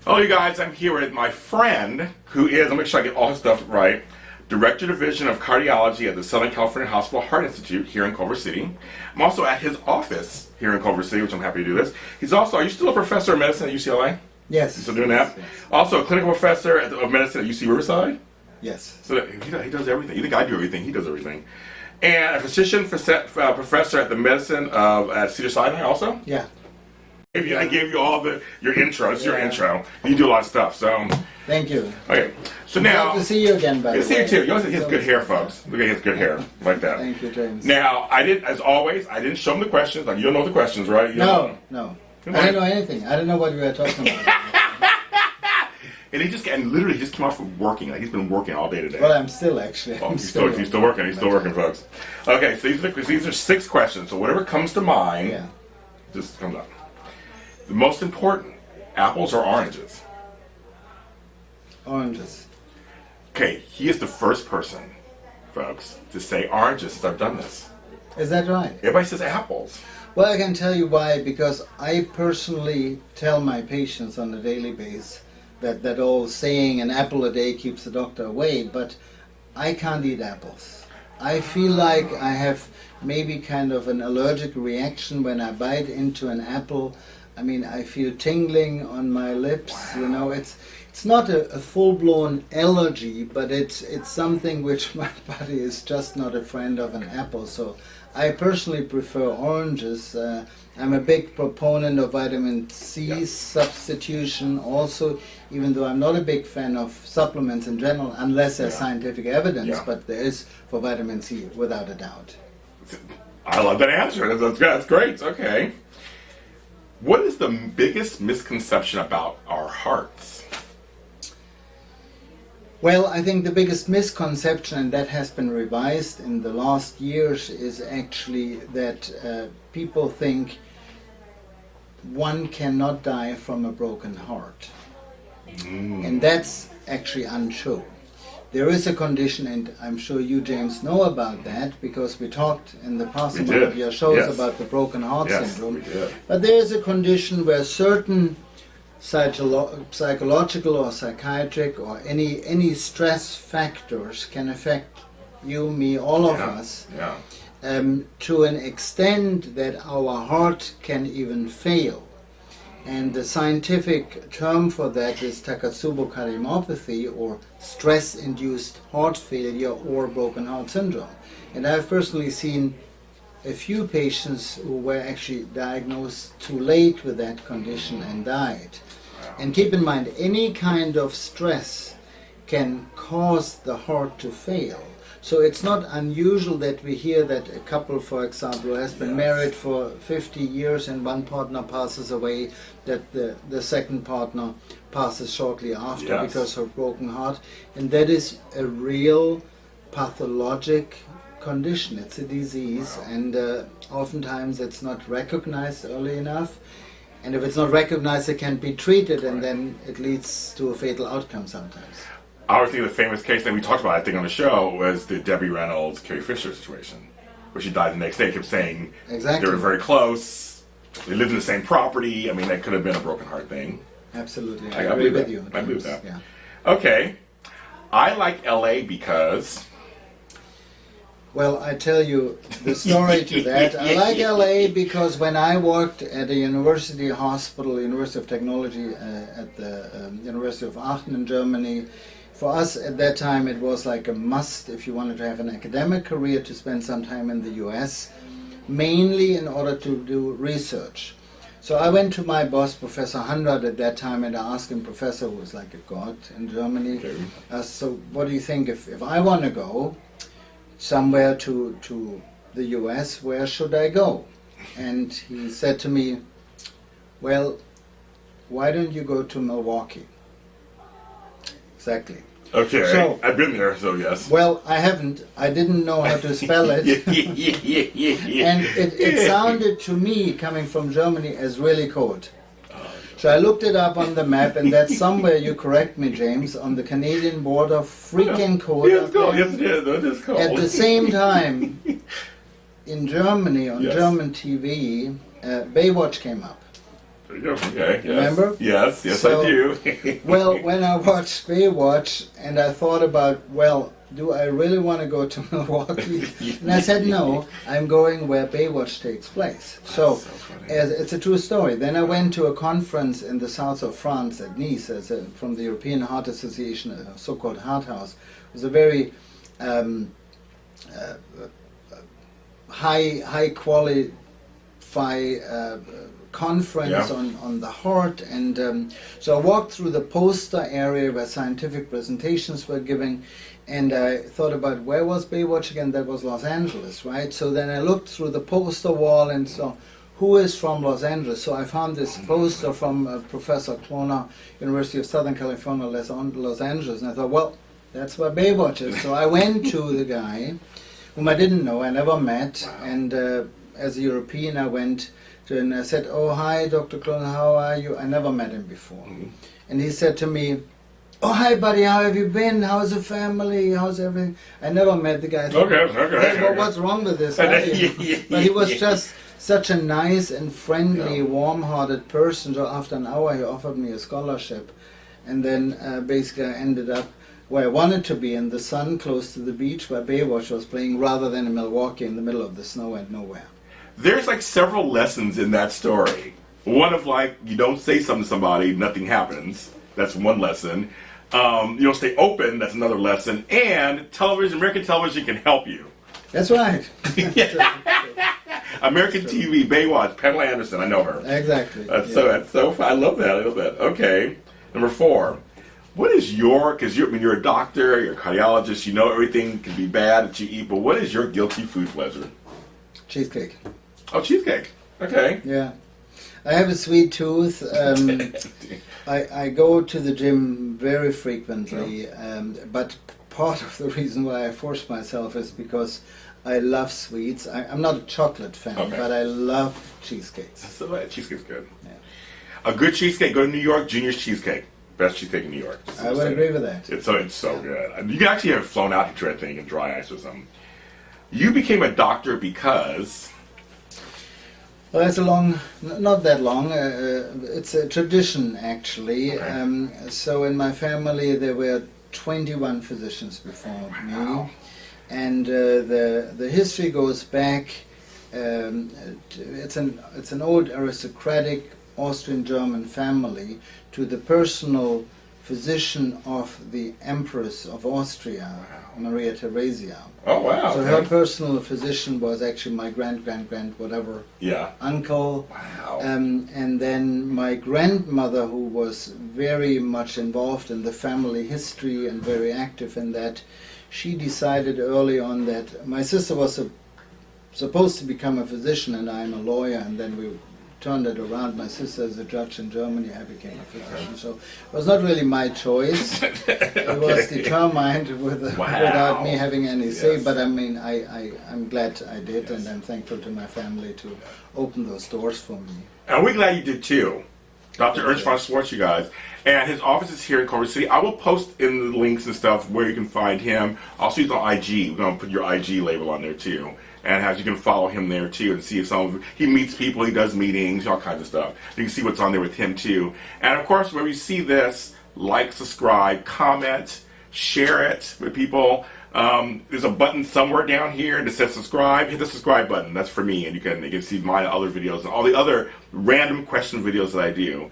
Hello, you guys. I'm here with my friend, who is, I'll make sure I get all his stuff right, Director Division of Cardiology at the Southern California Hospital Heart Institute here in Culver City. I'm also at his office here in Culver City, which I'm happy to do this. He's also, are you still a professor of medicine at UCLA? Yes. You still doing that? Yes. Also a clinical professor of medicine at UC Riverside? Yes. So he does everything. You think I do everything, he does everything. And a physician professor at the medicine at Cedars-Sinai also? Yeah. I gave you all your intro. It's your intro. You do a lot of stuff, so. Thank you. Okay, so now. Glad to see you again, by the way. Good to see you too. You always have good hair, folks. Look at his good hair, like that. Thank you, James. Now, as always, I didn't show him the questions. Like, you don't know the questions, right? No. I didn't know anything. I didn't know what we were talking about. And literally he just came off from working. Like, he's been working all day today. Well, I'm still actually. Oh, he's still working. He's still working, folks. Okay, so these are 6 questions. So whatever comes to mind, just comes up. The most important, apples or oranges? Oranges. Okay, he is the first person, folks, to say oranges since I've done this. Is that right? Everybody says apples. Well, I can tell you why, because I personally tell my patients on a daily basis that old saying, an apple a day keeps the doctor away, but I can't eat apples. I feel like I have maybe kind of an allergic reaction when I bite into an apple. I mean, I feel tingling on my lips. Wow. You know, it's not a full-blown allergy, but it's something which my body is just not a friend of an apple. So I personally prefer oranges. I'm a big proponent of vitamin C substitution also, even though I'm not a big fan of supplements in general, unless there's scientific evidence, but there is for vitamin C, without a doubt. I love that answer. That's great. Okay. What is the biggest misconception about our hearts? Well, I think the biggest misconception, and that has been revised in the last years, is actually that people think one cannot die from a broken heart. And that's actually untrue. There is a condition, and I'm sure you, James, know about that, because we talked in the past in one of your shows about the broken heart syndrome. But there is a condition where certain psychological or psychiatric or any stress factors can affect you, me, all of us, to an extent that our heart can even fail. And the scientific term for that is Takotsubo cardiomyopathy, or stress-induced heart failure, or broken heart syndrome. And I've personally seen a few patients who were actually diagnosed too late with that condition and died. And keep in mind, any kind of stress can cause the heart to fail. So it's not unusual that we hear that a couple, for example, has been married for 50 years and one partner passes away, that the second partner passes shortly after because of broken heart. And that is a real pathologic condition. It's a disease, and oftentimes it's not recognized early enough. And if it's not recognized, it can be treated, and then it leads to a fatal outcome sometimes. I always think the famous case that we talked about, I think, on the show was the Debbie Reynolds, Carrie Fisher situation, where she died the next day. Kept saying they were very close, they lived in the same property. I mean, that could have been a broken heart thing. Absolutely, I agree with you. I believe that. Yeah. Okay, I like LA because. Well, I tell you the story to that. I like LA because when I worked at a university hospital, University of Technology at the University of Aachen in Germany, for us at that time it was like a must if you wanted to have an academic career to spend some time in the US, mainly in order to do research. So I went to my boss, Professor Hundred, at that time, and I asked him, Professor, who was like a god in Germany, so what do you think if I want to go somewhere to the US, where should I go? And he said to me, well, why don't you go to Milwaukee? Exactly. Okay, so, I've been there, so yes. Well, I haven't. I didn't know how to spell it. And it sounded to me, coming from Germany, as really cold. So I looked it up on the map, and that's somewhere, you correct me, James, on the Canadian border, freaking cold. Yeah, it's cold. Yes, it is. It is cold. At the same time, in Germany, on German TV, Baywatch came up. Okay. Yes. Remember? Yes, So, I do. Well, when I watched Baywatch and I thought about, well, do I really want to go to Milwaukee? And I said, no, I'm going where Baywatch takes place. So, it's a true story. Then I went to a conference in the south of France at Nice from the European Heart Association, a so-called Heart House. It was a very high quality conference on the heart, and so I walked through the poster area where scientific presentations were given, and I thought about where was Baywatch again. That was Los Angeles, right? So then I looked through the poster wall and saw who is from Los Angeles. So I found this poster from Professor Kloner, University of Southern California, Los Angeles, and I thought, well, that's where Baywatch is. So I went to the guy whom I didn't know, I never met, and as a European I went to, and I said, oh, hi, Dr. Kloner, how are you? I never met him before. And he said to me, oh, hi, buddy, how have you been? How's the family? How's everything? I never met the guy. Okay. Well, what's wrong with this guy? But he was just such a nice and friendly, warm-hearted person. So after an hour, he offered me a scholarship. And then basically I ended up where I wanted to be, in the sun, close to the beach, where Baywatch was playing, rather than in Milwaukee in the middle of the snow and nowhere. There's like several lessons in that story. One of like, you don't say something to somebody, nothing happens. That's one lesson. You don't stay open, that's another lesson. And television, American television can help you. That's right. American TV, Baywatch, Pamela Anderson, I know her. Exactly. That's so fun. I love that. Okay. Number 4. What is because you're a doctor, you're a cardiologist, you know everything can be bad that you eat, but what is your guilty food pleasure? Cheesecake. Oh, cheesecake. Okay. Yeah. I have a sweet tooth. I go to the gym very frequently, but part of the reason why I force myself is because I love sweets. I'm not a chocolate fan, but I love cheesecakes. So cheesecake's good. Yeah. A good cheesecake, go to New York, Junior's Cheesecake. Best cheesecake in New York. I would agree with that. It's so good. You can actually have flown out here, I think, in dry ice or something. You became a doctor because... Well, that's not that long. It's a tradition, actually. Okay. So in my family, there were 21 physicians before me. And the history goes back. It's an old aristocratic Austrian-German family to the personal physician of the Empress of Austria, Maria Theresia. Oh, wow. So her personal physician was actually my whatever uncle. Wow. And then my grandmother, who was very much involved in the family history and very active in that, she decided early on that my sister was supposed to become a physician and I'm a lawyer, and then we turned it around. My sister is a judge in Germany, I became a physician. So it was not really my choice. It was determined without me having any say, but I mean, I'm glad I did, and I'm thankful to my family to open those doors for me. And we're glad you did too. Dr. Ernst Von Schwarz, you guys. And his office is here in Culver City. I will post in the links and stuff where you can find him. Also, he's on IG. We're going to put your IG label on there too. And you can follow him there too and see if he meets people, he does meetings, all kinds of stuff. You can see what's on there with him too. And of course, when you see this, like, subscribe, comment, share it with people. There's a button somewhere down here that says subscribe. Hit the subscribe button. That's for me, and you can see my other videos and all the other random question videos that I do.